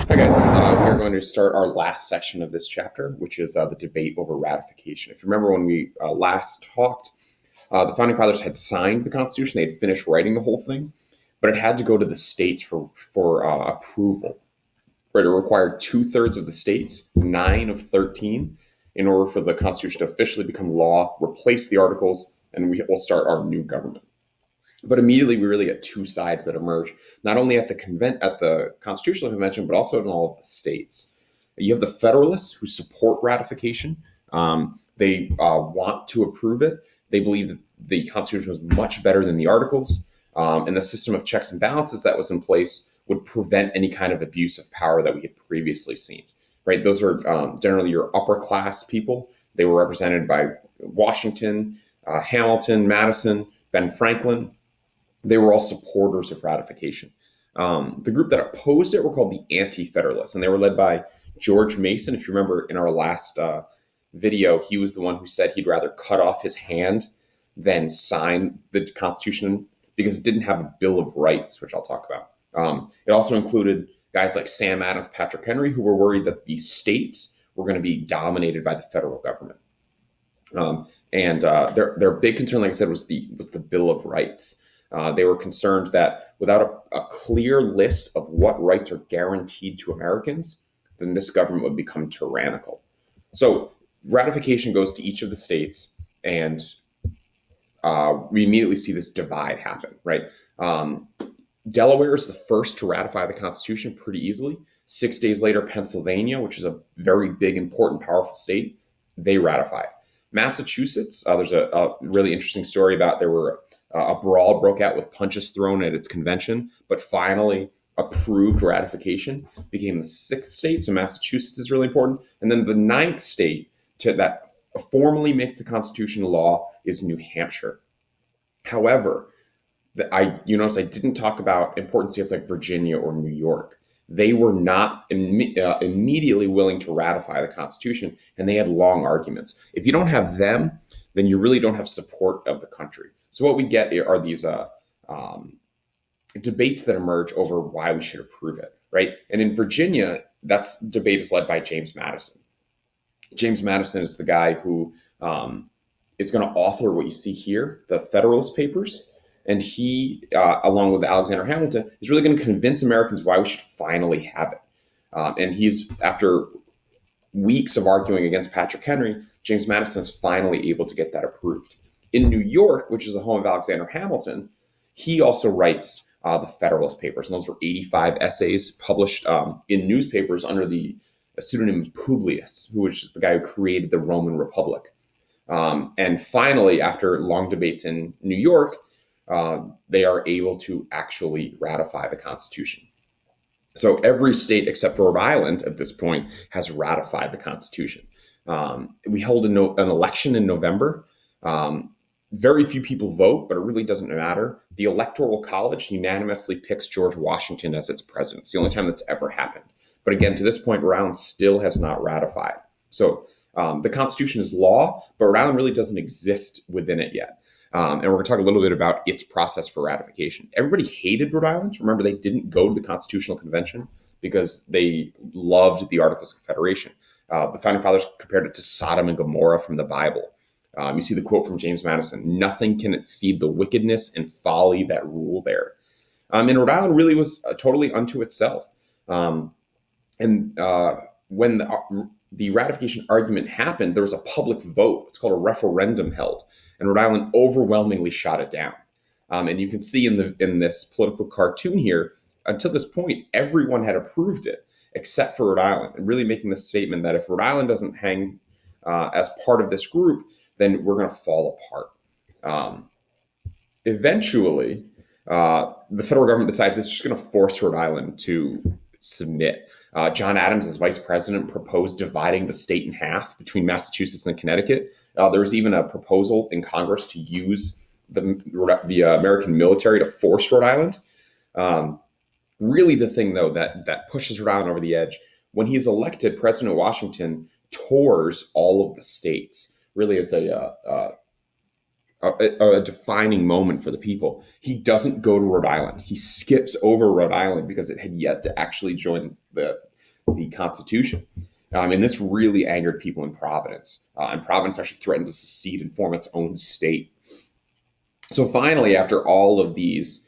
Hi, guys. We are going to start our last section of this chapter, which is the debate over ratification. If you remember when we last talked, the Founding Fathers had signed the Constitution. They had finished writing the whole thing, but it had to go to the states for approval. Right, it required two-thirds of the states, 9 of 13, in order for the Constitution to officially become law, replace the Articles, and we will start our new government. But immediately, we really get two sides that emerge, not only at the Constitutional Convention, but also in all of the states. You have the Federalists who support ratification. They want to approve it. They believe that the Constitution was much better than the Articles, and the system of checks and balances that was in place would prevent any kind of abuse of power that we had previously seen. Right? Those are generally your upper class people. They were represented by Washington, Hamilton, Madison, Ben Franklin. They were all supporters of ratification. The group that opposed it were called the Anti-Federalists, and they were led by George Mason. If you remember in our last video, he was the one who said he'd rather cut off his hand than sign the Constitution because it didn't have a Bill of Rights, which I'll talk about. It also included guys like Sam Adams, Patrick Henry, who were worried that the states were going to be dominated by the federal government. And their big concern, like I said, was the Bill of Rights. They were concerned that without a clear list of what rights are guaranteed to Americans, then this government would become tyrannical. So ratification goes to each of the states, and we immediately see this divide happen, right? Delaware is the first to ratify the Constitution pretty easily. 6 days later, Pennsylvania, which is a very big, important, powerful state, they ratify it. Massachusetts, there's a really interesting story about there were a brawl broke out with punches thrown at its convention, but finally approved ratification, became the sixth state. So Massachusetts is really important. And then the ninth state that formally makes the Constitution law is New Hampshire. However, you notice I didn't talk about important states like Virginia or New York. They were not immediately willing to ratify the Constitution, and they had long arguments. If you don't have them, then you really don't have support of the country. So what we get are these debates that emerge over why we should approve it, right? And in Virginia, that debate is led by James Madison. James Madison is the guy who is going to author what you see here, the Federalist Papers. And he, along with Alexander Hamilton, is really going to convince Americans why we should finally have it. And he's, after weeks of arguing against Patrick Henry, James Madison is finally able to get that approved. In New York, which is the home of Alexander Hamilton, he also writes the Federalist Papers. And those were 85 essays published in newspapers under the pseudonym Publius, who was the guy who created the Roman Republic. And finally, after long debates in New York, they are able to actually ratify the Constitution. So every state except Rhode Island at this point has ratified the Constitution. We held an election in November. Very few people vote, but it really doesn't matter. The Electoral College unanimously picks George Washington as its president. It's the only time that's ever happened. But again, to this point, Rhode Island still has not ratified. So the Constitution is law, but Rhode Island really doesn't exist within it yet. And we're going to talk a little bit about its process for ratification. Everybody hated Rhode Island. Remember, they didn't go to the Constitutional Convention because they loved the Articles of Confederation. The Founding Fathers compared it to Sodom and Gomorrah from the Bible. You see the quote from James Madison: "Nothing can exceed the wickedness and folly that rule there." And Rhode Island really was totally unto itself. When the ratification argument happened, there was a public vote. It's called a referendum held, and Rhode Island overwhelmingly shot it down. And you can see in this political cartoon here, until this point, everyone had approved it except for Rhode Island, and really making the statement that if Rhode Island doesn't hang as part of this group, then we're going to fall apart. Eventually, the federal government decides it's just going to force Rhode Island to submit. John Adams, as vice president, proposed dividing the state in half between Massachusetts and Connecticut. There was even a proposal in Congress to use the American military to force Rhode Island. Really, the thing, though, that pushes Rhode Island over the edge, when he's elected, President Washington tours all of the states, really as a defining moment for the people. He doesn't go to Rhode Island. He skips over Rhode Island because it had yet to actually join the the Constitution. And this really angered people in Providence. And Providence actually threatened to secede and form its own state. So finally, after all of these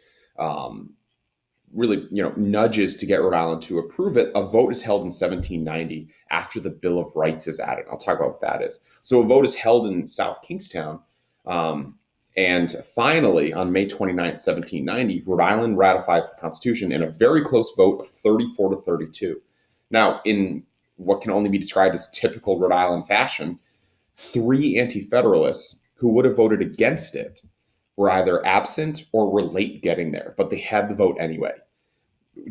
really, nudges to get Rhode Island to approve it, a vote is held in 1790 after the Bill of Rights is added. I'll talk about what that is. So a vote is held in South Kingstown. And finally, on May 29th, 1790, Rhode Island ratifies the Constitution in a very close vote of 34 to 32. Now, in what can only be described as typical Rhode Island fashion, 3 anti-federalists who would have voted against it were either absent or were late getting there, but they had the vote anyway,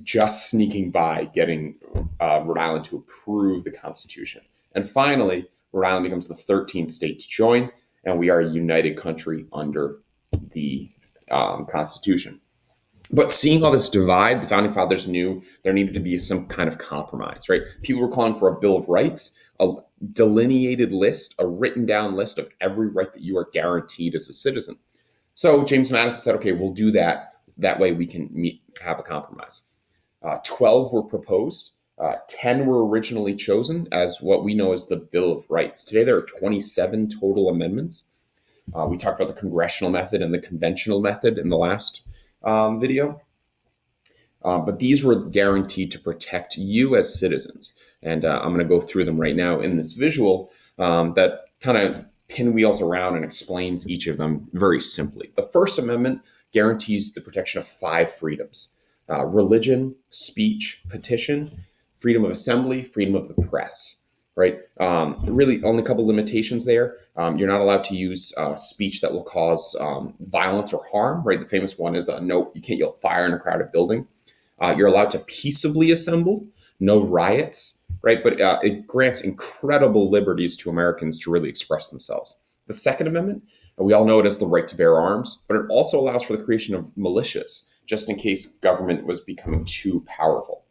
just sneaking by getting Rhode Island to approve the Constitution. And finally, Rhode Island becomes the 13th state to join, and we are a united country under the Constitution. But seeing all this divide, the Founding Fathers knew there needed to be some kind of compromise, right? People were calling for a Bill of Rights, a delineated list, a written down list of every right that you are guaranteed as a citizen. So James Madison said, okay, we'll do that. That way we can have a compromise. 12 were proposed. 10 were originally chosen as what we know as the Bill of Rights. Today, there are 27 total amendments. We talked about the congressional method and the conventional method in the last video. But these were guaranteed to protect you as citizens. And I'm going to go through them right now in this visual that kind of pinwheels around and explains each of them very simply. The First Amendment guarantees the protection of 5 freedoms: religion, speech, petition, freedom of assembly, freedom of the press, right? Really only a couple limitations there. You're not allowed to use speech that will cause violence or harm, right? The famous one is no, you can't yell fire in a crowded building. You're allowed to peaceably assemble, no riots, right? But it grants incredible liberties to Americans to really express themselves. The Second Amendment, we all know it as the right to bear arms, but it also allows for the creation of militias, just in case government was becoming too powerful.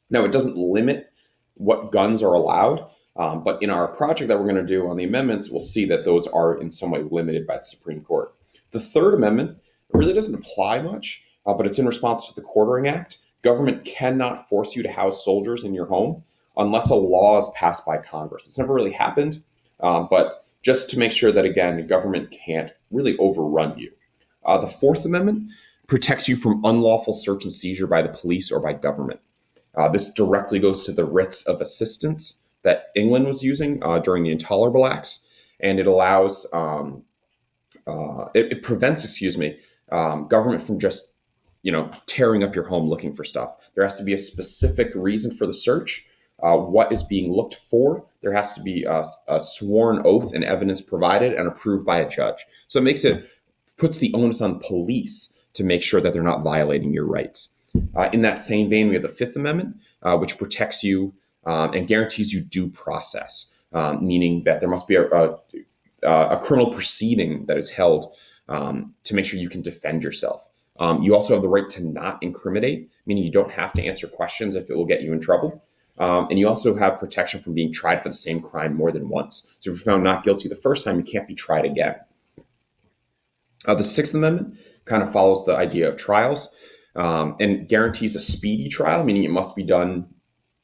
Now, it doesn't limit what guns are allowed, but in our project that we're going to do on the amendments, we'll see that those are in some way limited by the Supreme Court. The Third Amendment really doesn't apply much, but it's in response to the Quartering Act. Government cannot force you to house soldiers in your home unless a law is passed by Congress. It's never really happened, but just to make sure that, again, the government can't really overrun you. The Fourth Amendment protects you from unlawful search and seizure by the police or by government. This directly goes to the writs of assistance that England was using during the Intolerable Acts, and it allows, it prevents, government from just, tearing up your home looking for stuff. There has to be a specific reason for the search, what is being looked for. There has to be a sworn oath and evidence provided and approved by a judge. So it puts the onus on police to make sure that they're not violating your rights. In that same vein, we have the Fifth Amendment, which protects you and guarantees you due process, meaning that there must be a criminal proceeding that is held to make sure you can defend yourself. You also have the right to not incriminate, meaning you don't have to answer questions if it will get you in trouble. And you also have protection from being tried for the same crime more than once. So if you're found not guilty the first time, you can't be tried again. The Sixth Amendment kind of follows the idea of trials and guarantees a speedy trial, meaning it must be done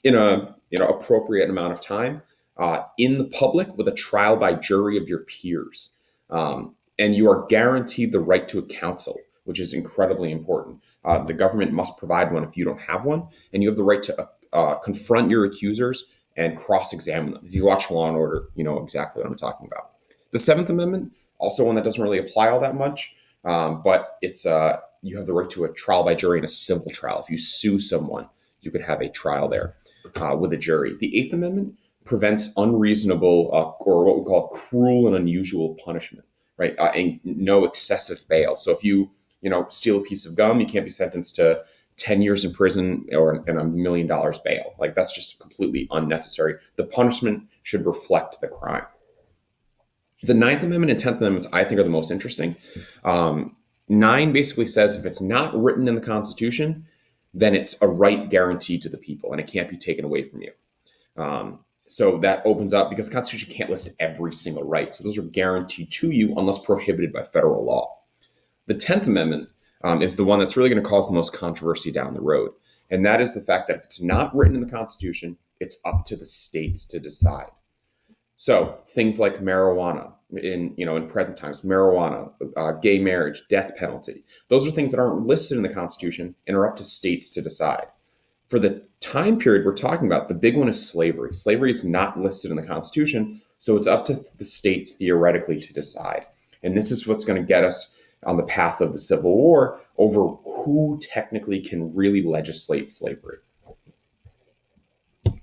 in a appropriate amount of time in the public with a trial by jury of your peers. And you are guaranteed the right to a counsel, which is incredibly important. The government must provide one if you don't have one, and you have the right to confront your accusers and cross-examine them. If you watch Law and Order, you know exactly what I'm talking about. The Seventh Amendment, also one that doesn't really apply all that much, but it's you have the right to a trial by jury in a civil trial. If you sue someone, you could have a trial there with a jury. The Eighth Amendment prevents unreasonable or what we call cruel and unusual punishment, right? And no excessive bail. So if you steal a piece of gum, you can't be sentenced to 10 years in prison and $1 million bail. Like, that's just completely unnecessary. The punishment should reflect the crime. The Ninth Amendment and 10th Amendments, I think, are the most interesting. 9 basically says if it's not written in the Constitution, then it's a right guaranteed to the people and it can't be taken away from you. So that opens up, because the Constitution can't list every single right. So those are guaranteed to you unless prohibited by federal law. The 10th Amendment is the one that's really going to cause the most controversy down the road. And that is the fact that if it's not written in the Constitution, it's up to the states to decide. So things like marijuana in present times, marijuana, gay marriage, death penalty, those are things that aren't listed in the Constitution and are up to states to decide. For the time period we're talking about, the big one is slavery. Slavery is not listed in the Constitution, so it's up to the states theoretically to decide. And this is what's going to get us on the path of the Civil War over who technically can really legislate slavery.